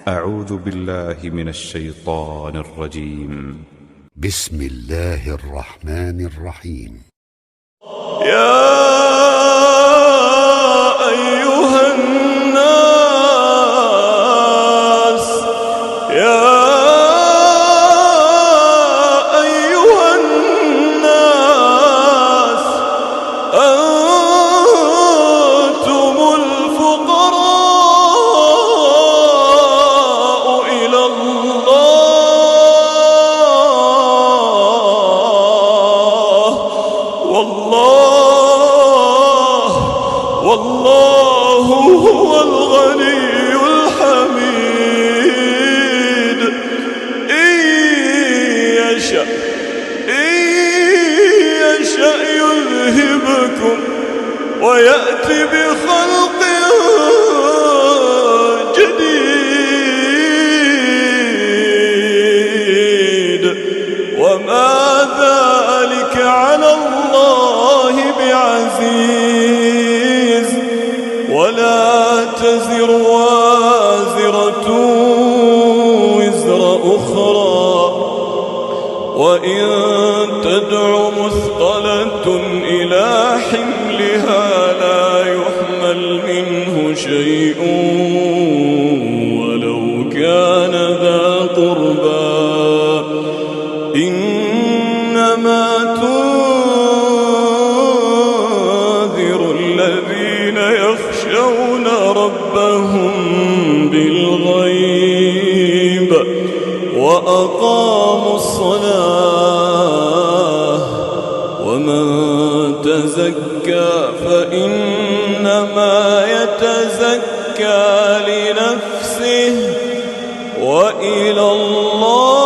أعوذ بالله من الشيطان الرجيم. بسم الله الرحمن الرحيم. يا أيها الناس أنتم الفقراء إلى الله والله هو الغني الحميد. إن يشأ يذهبكم ويأتي بخلق جديد وما ذلك على الله بعزيز. ولا تزر وازرة وزر أخرى، وإن تدع مثقلة إلى حملها لا يحمل منه شيء ولو كان ذا قربى. إنما تنذر الذين يخشون ربهم بالغيب وأقاموا الصلاة. ومن تزكى فإنما يتزكى لنفسه وإلى الله